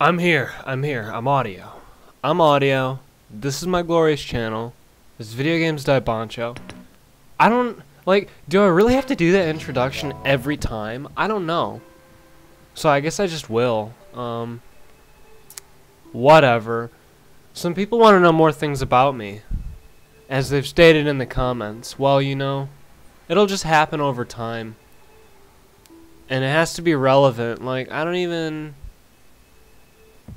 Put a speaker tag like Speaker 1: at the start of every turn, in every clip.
Speaker 1: I'm here. I'm audio. I'm audio. This is my glorious channel. This is Video Games Daibanchou. I don't, do I really have to do that introduction every time? I don't know. So I guess I just will. Whatever. Some people want to know more things about me. As they've stated in the comments. Well, you know, it'll just happen over time. And it has to be relevant. Like, I don't even...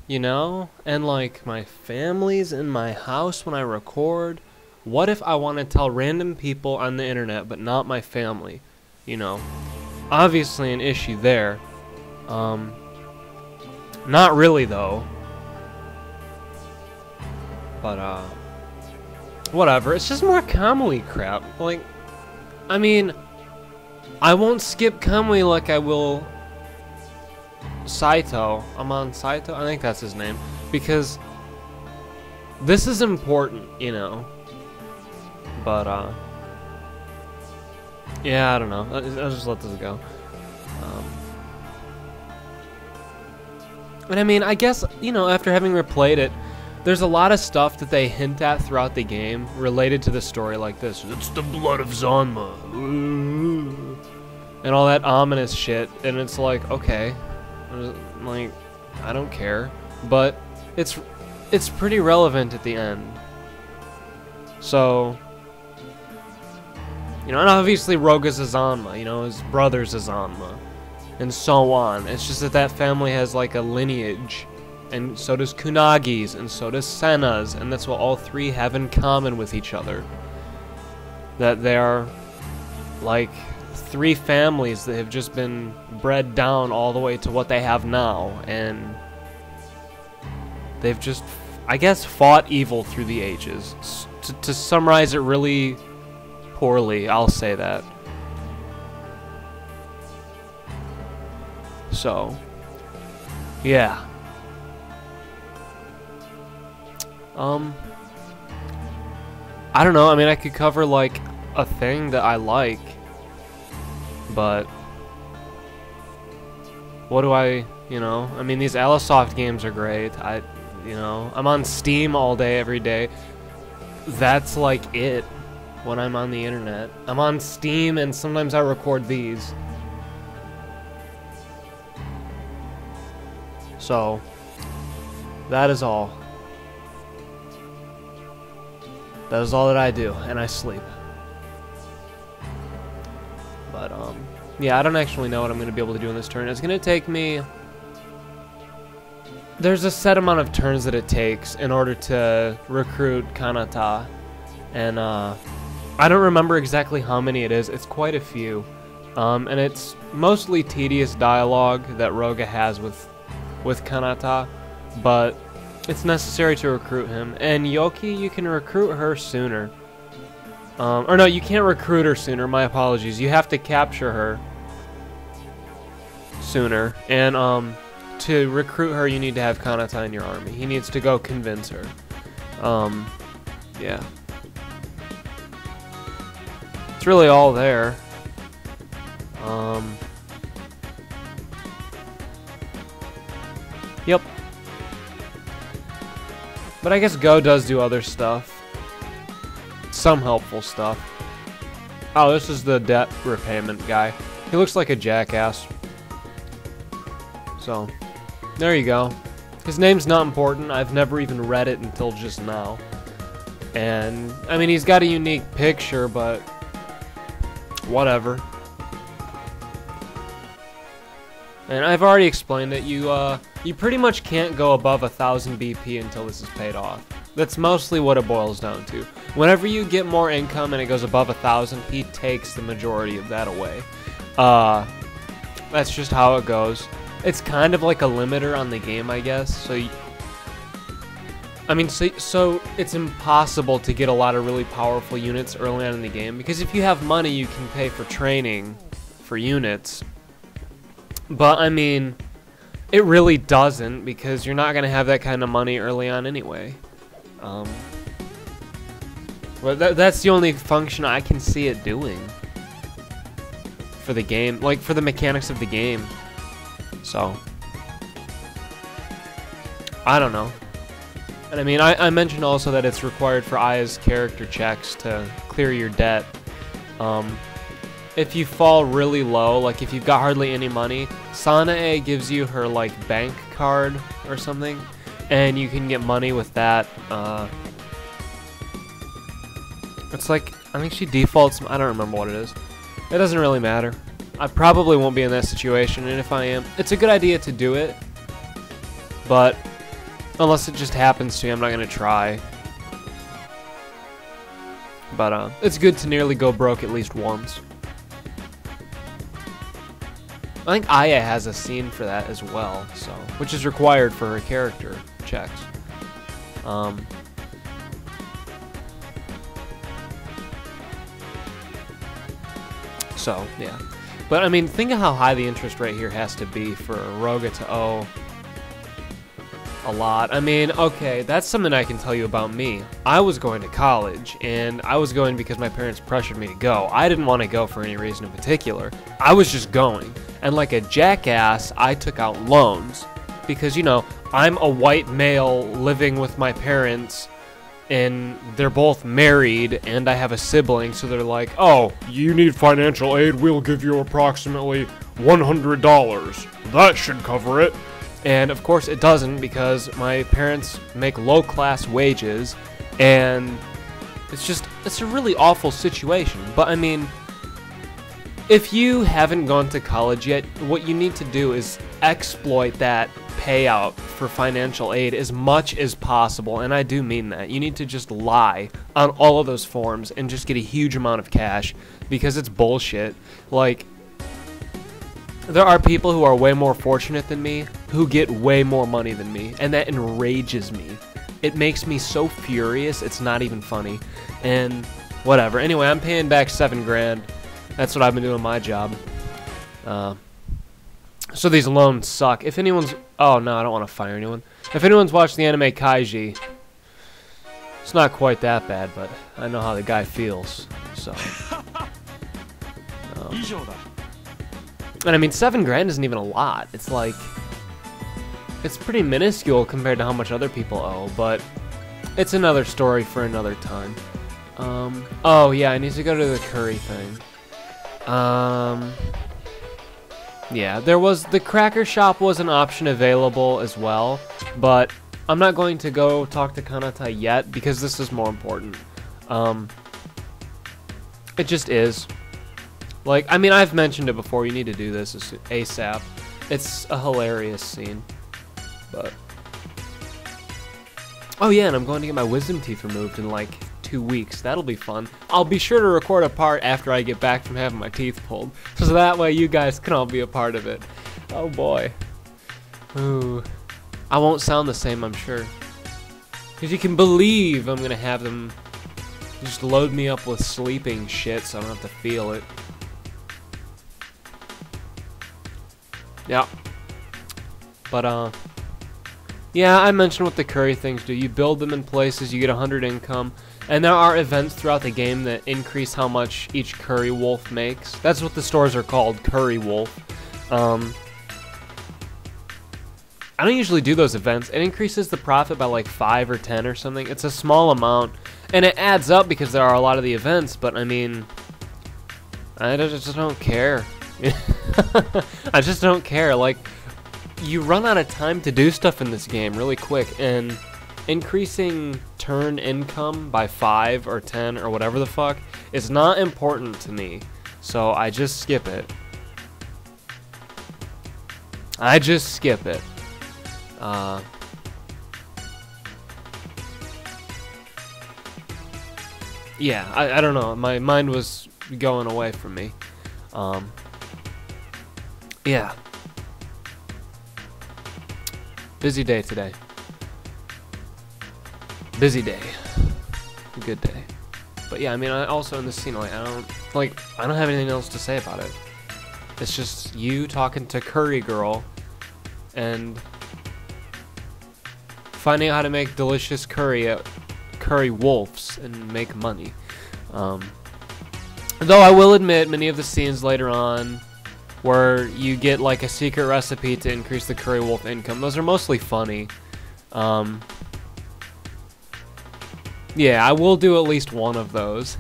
Speaker 1: You know? And like, my family's in my house when I record. What if I want to tell random people on the internet, but not my family? You know? Obviously an issue there. Not really though. But, whatever. It's just more Kamui crap. Like, I mean, I won't skip Kamui like I will Saito. I'm on Saito? I think that's his name. Because this is important, you know. But, yeah, I don't know. I'll just let this go. And I mean, I guess, you know, after having replayed it, there's a lot of stuff that they hint at throughout the game related to the story, like this. It's the blood of Zanma. Ooh. And all that ominous shit. And it's like, okay. Like, I don't care. But it's pretty relevant at the end. So, you know, and obviously Roga's a Zanma. You know, his brother's a Zanma. And so on. It's just that that family has like a lineage. And so does Kunagi's, and so does Senna's, and that's what all three have in common with each other. That they are like three families that have just been bred down all the way to what they have now, and they've just, I guess, fought evil through the ages. To summarize it really poorly, I'll say that. So, yeah. I don't know, I mean, I could cover, like, a thing that I like, but what do I, you know, I mean, these Alisoft games are great, you know, I'm on Steam all day, every day, that's, like, it, when I'm on the internet. I'm on Steam, and sometimes I record these. So, that is all. That is all that I do, and I sleep. But, yeah, I don't actually know what I'm going to be able to do in this turn. It's going to take me... There's a set amount of turns that it takes in order to recruit Kanata. And, I don't remember exactly how many it is. It's quite a few. And it's mostly tedious dialogue that Roga has with Kanata. But... it's necessary to recruit him. And Yoki, you can recruit her sooner. Or no, you can't recruit her sooner. My apologies. You have to capture her sooner. And to recruit her, you need to have Kanata in your army. He needs to go convince her. Yeah. It's really all there. Yep. But I guess Go does do other stuff. Some helpful stuff. Oh, this is the debt repayment guy. He looks like a jackass. So, there you go. His name's not important. I've never even read it until just now. And, I mean, he's got a unique picture, but... whatever. And I've already explained it. You pretty much can't go above 1,000 BP until this is paid off. That's mostly what it boils down to. Whenever you get more income and it goes above 1,000, he takes the majority of that away. That's just how it goes. It's kind of like a limiter on the game, I guess. So, so it's impossible to get a lot of really powerful units early on in the game, because if you have money, you can pay for training for units. But, I mean, it really doesn't, because you're not going to have that kind of money early on anyway. But that's the only function I can see it doing for the game, like for the mechanics of the game. So, I don't know. And I mean, I mentioned also that it's required for Aya's character checks to clear your debt. If you fall really low, like if you've got hardly any money, Sanae gives you her like bank card or something, and you can get money with that. It's like, I think she defaults, I don't remember what it is. It doesn't really matter. I probably won't be in that situation, and if I am, it's a good idea to do it, but unless it just happens to me, I'm not going to try. But it's good to nearly go broke at least once. I think Aya has a scene for that as well, so which is required for her character checks. So, yeah. But, I mean, think of how high the interest rate here has to be for Roga to owe a lot. I mean, okay, that's something I can tell you about me. I was going to college, and I was going because my parents pressured me to go. I didn't want to go for any reason in particular. I was just going. And like a jackass, I took out loans. Because, you know, I'm a white male living with my parents, and they're both married, and I have a sibling, so they're like, oh, you need financial aid, we'll give you approximately $100. That should cover it. And of course it doesn't, because my parents make low-class wages, and it's a really awful situation. But I mean, if you haven't gone to college yet, what you need to do is exploit that payout for financial aid as much as possible, and I do mean that. You need to just lie on all of those forms and just get a huge amount of cash, because it's bullshit. Like, there are people who are way more fortunate than me who get way more money than me, and that enrages me. It makes me so furious, it's not even funny. And whatever. Anyway, I'm paying back $7 grand. That's what I've been doing my job. So these loans suck. If anyone's... Oh, no, I don't want to fire anyone. If anyone's watched the anime Kaiji, it's not quite that bad, but I know how the guy feels, so... And I mean, $7 grand isn't even a lot. It's like... It's pretty minuscule compared to how much other people owe, but... It's another story for another time. Oh, yeah, I need to go to the curry thing. Yeah, there was... The cracker shop was an option available as well, but I'm not going to go talk to Kanata yet, because this is more important. It just is. Like, I mean, I've mentioned it before, you need to do this ASAP. It's a hilarious scene. But... Oh yeah, and I'm going to get my wisdom teeth removed in like 2 weeks. That'll be fun. I'll be sure to record a part after I get back from having my teeth pulled, so that way you guys can all be a part of it. Oh boy. Ooh. I won't sound the same, I'm sure. Because you can believe I'm gonna have them just load me up with sleeping shit so I don't have to feel it. Yeah. But, yeah, I mentioned what the curry things do. You build them in places, you get 100 income, and there are events throughout the game that increase how much each curry wolf makes. That's what the stores are called, Curry Wolf. I don't usually do those events. It increases the profit by like 5 or 10 or something. It's a small amount, and it adds up because there are a lot of the events, but I mean, I just don't care. I just don't care. Like, you run out of time to do stuff in this game really quick, and increasing turn income by 5 or 10 or whatever the fuck is not important to me, so I just skip it. I just skip it. Yeah, I don't know, my mind was going away from me. Yeah. Busy day today. Busy day. Good day. But yeah, I mean, I also in this scene, like, I don't have anything else to say about it. It's just you talking to Curry Girl and finding out how to make delicious curry at Curry Wolves and make money. Though I will admit, many of the scenes later on where you get like a secret recipe to increase the Curry Wolf income, those are mostly funny. Yeah, I will do at least one of those.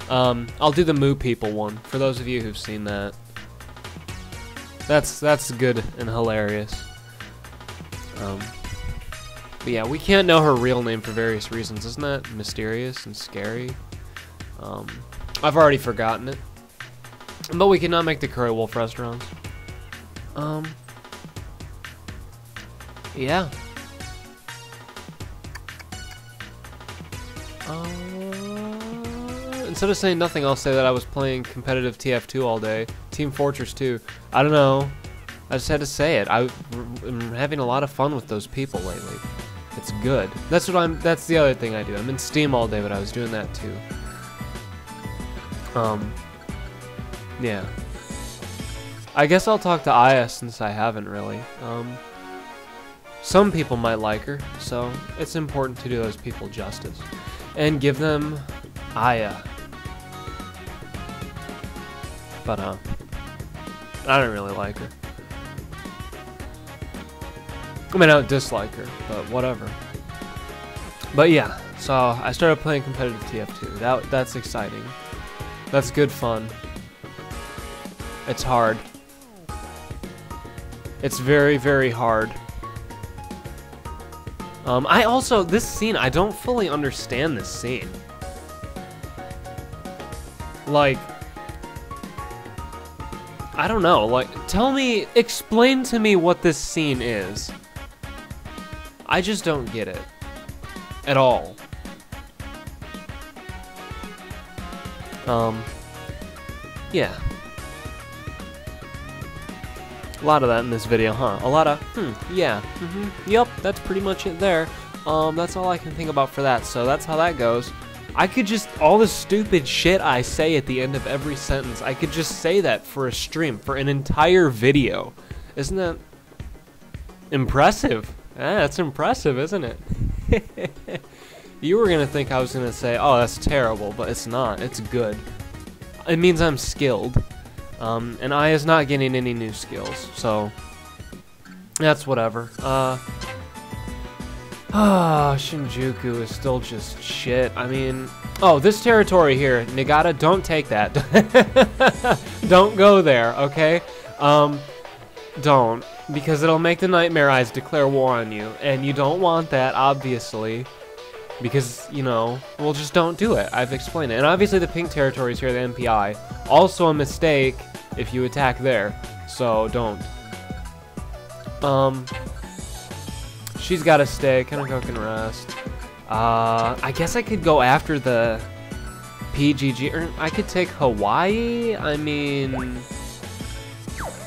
Speaker 1: I'll do the Moo People one, for those of you who've seen that. That's good and hilarious. But yeah, we can't know her real name for various reasons. Isn't that mysterious and scary? I've already forgotten it. But we cannot make the Curry Wolf restaurants. Yeah. Instead of saying nothing, I'll say that I was playing competitive TF2 all day. Team Fortress 2. I don't know. I just had to say it. I'm having a lot of fun with those people lately. It's good. That's the other thing I do. I'm in Steam all day, but I was doing that too. Yeah. I guess I'll talk to Aya since I haven't really. Some people might like her, so it's important to do those people justice. And give them Aya. But, I don't really like her. I mean, I don't dislike her, but whatever. But yeah, so I started playing competitive TF2. That's exciting. That's good fun. It's hard. It's very, very hard. This scene, I don't fully understand this scene. Like, I don't know, like, explain to me what this scene is. I just don't get it. At all. Yeah. A lot of that in this video, huh? A lot of, yeah, yep, that's pretty much it there. That's all I can think about for that, so that's how that goes. I could just, all the stupid shit I say at the end of every sentence, I could just say that for a stream, for an entire video. Isn't that impressive? That's impressive, isn't it? You were gonna think I was gonna say, oh, that's terrible, but it's not. It's good. It means I'm skilled. And Aya's not getting any new skills, so that's whatever. Shinjuku is still just shit. I mean, oh, this territory here, Nagata, don't take that. Don't go there, okay? Don't, because it'll make the Nightmare Eyes declare war on you, and you don't want that, obviously, because, you know, well, just don't do it. I've explained it. And obviously the pink territories here, the MPI, also a mistake if you attack there, so don't. She's gotta stay. Kaneko can rest. I guess I could go after the PGG, or I could take Hawaii. I mean,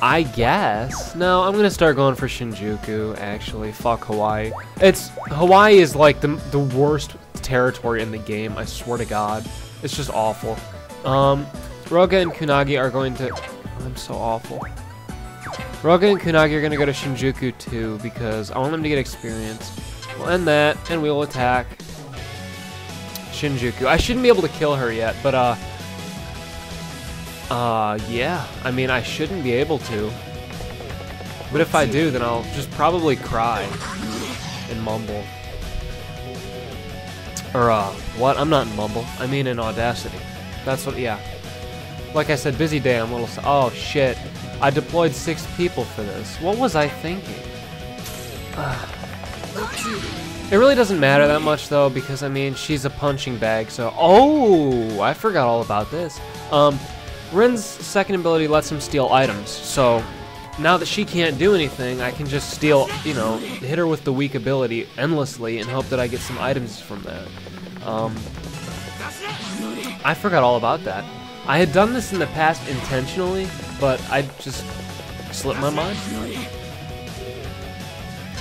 Speaker 1: I guess. No, I'm gonna start going for Shinjuku, actually. Fuck Hawaii. Hawaii is like the worst territory in the game, I swear to God. It's just awful. Roga and Kunagi are going to... I'm so awful. Roga and Kunagi are going to go to Shinjuku too, because I want them to get experience. We'll end that, and we will attack Shinjuku. I shouldn't be able to kill her yet, but, yeah. I mean, I shouldn't be able to. But if I do, then I'll just probably cry and mumble. Or, what? I'm not in mumble. I mean in Audacity. That's what, yeah. Like I said, busy day, I'm a little... Oh, shit. I deployed 6 people for this. What was I thinking? It really doesn't matter that much, though, because, I mean, she's a punching bag, so... Oh! I forgot all about this. Rin's second ability lets him steal items, so... Now that she can't do anything, I can just steal, you know, hit her with the weak ability endlessly and hope that I get some items from that. I forgot all about that. I had done this in the past intentionally, but I just slipped my mind.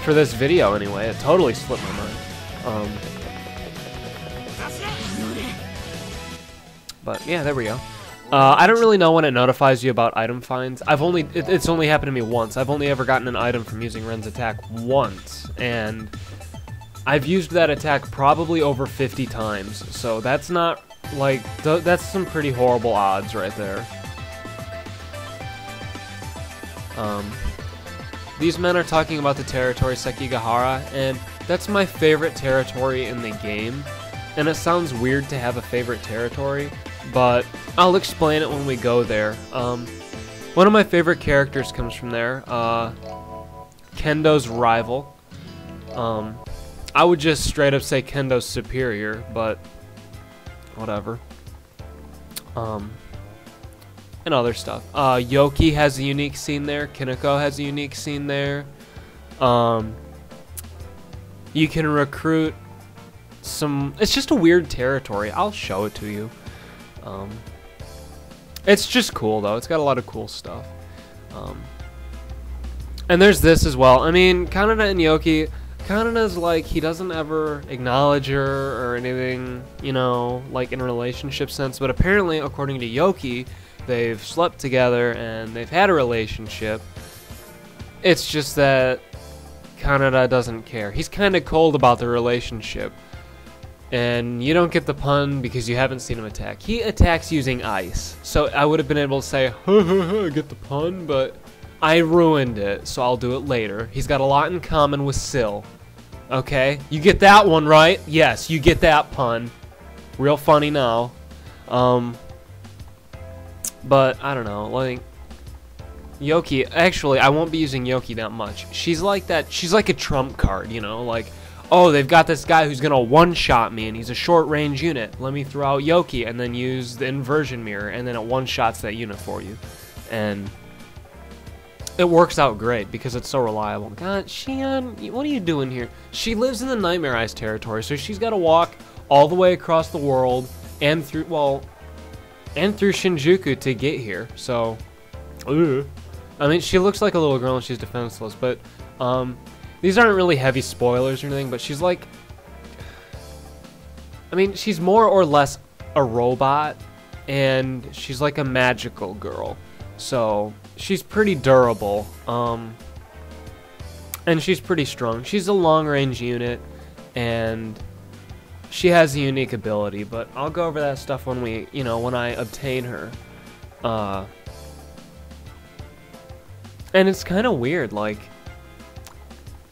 Speaker 1: For this video, anyway, it totally slipped my mind. But yeah, there we go. I don't really know when it notifies you about item finds. It's only happened to me once. I've only ever gotten an item from using Ren's attack once, and I've used that attack probably over 50 times, so that's not... Like, that's some pretty horrible odds right there. these men are talking about the territory Sekigahara, and that's my favorite territory in the game. And it sounds weird to have a favorite territory, but I'll explain it when we go there. One of my favorite characters comes from there, Kendo's rival. I would just straight up say Kendo's superior, but whatever. And other stuff. Yoki has a unique scene there. Kineko has a unique scene there. You can recruit some... It's just a weird territory. I'll show it to you. It's just cool, though. It's got a lot of cool stuff. And there's this as well. I mean, Kaneda and Yoki... Kaneda's like, he doesn't ever acknowledge her or anything, you know, like in a relationship sense. But apparently, according to Yoki, they've slept together and they've had a relationship. It's just that Kaneda doesn't care. He's kind of cold about the relationship. And you don't get the pun because you haven't seen him attack. He attacks using ice. So I would have been able to say, get the pun, but I ruined it, so I'll do it later. He's got a lot in common with Syl. Okay? You get that one right? Yes, you get that pun. Real funny now. But, I don't know, like, Yoki, actually, I won't be using Yoki that much. She's like that, she's like a trump card, you know, like, oh, they've got this guy who's gonna one-shot me, and he's a short-range unit. Let me throw out Yoki, and then use the inversion mirror, and then it one-shots that unit for you. And it works out great, because it's so reliable. God, Shion, what are you doing here? She lives in the Nightmare Eyes territory, so she's gotta walk all the way across the world, and through, well... and through Shinjuku to get here, so... I mean, she looks like a little girl and she's defenseless, but... these aren't really heavy spoilers or anything, but she's like... I mean, she's more or less a robot, and she's like a magical girl. So, she's pretty durable, and she's pretty strong. She's a long-range unit, and... she has a unique ability, but I'll go over that stuff when we, you know, when I obtain her. And it's kind of weird, like,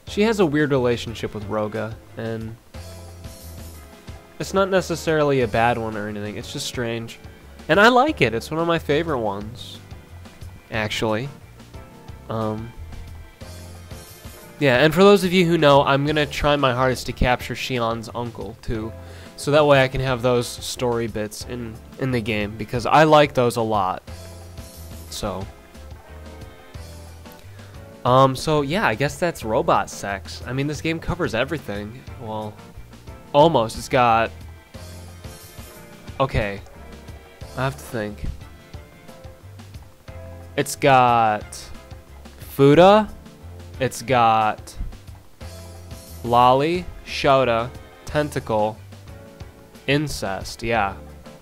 Speaker 1: she has a weird relationship with Roga, and it's not necessarily a bad one or anything, it's just strange. And I like it, it's one of my favorite ones, actually. Yeah, and for those of you who know, I'm going to try my hardest to capture Shion's uncle, too. So that way I can have those story bits in the game, because I like those a lot. So. So yeah, I guess that's robot sex. I mean, this game covers everything. Well, almost. It's got... okay. I have to think. It's got... Fuda. It's got Lolly, Shota, Tentacle, Incest. Yeah,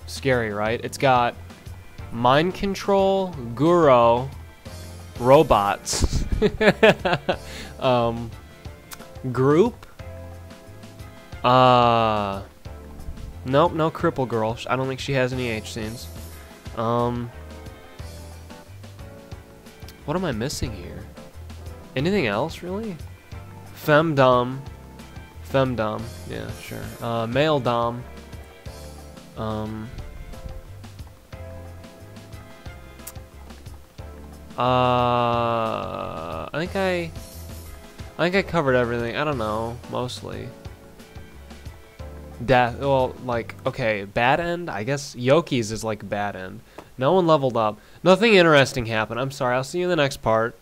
Speaker 1: scary, right? It's got Mind Control, Guro, Robots, Group. Nope, no Cripple Girl. I don't think she has any H scenes. What am I missing here? Anything else, really? Femdom. Femdom. Yeah, sure. Male Dom. I think I covered everything. I don't know. Mostly. Death. Well, like, okay, bad end? I guess Yoki's is like bad end. No one leveled up. Nothing interesting happened. I'm sorry. I'll see you in the next part.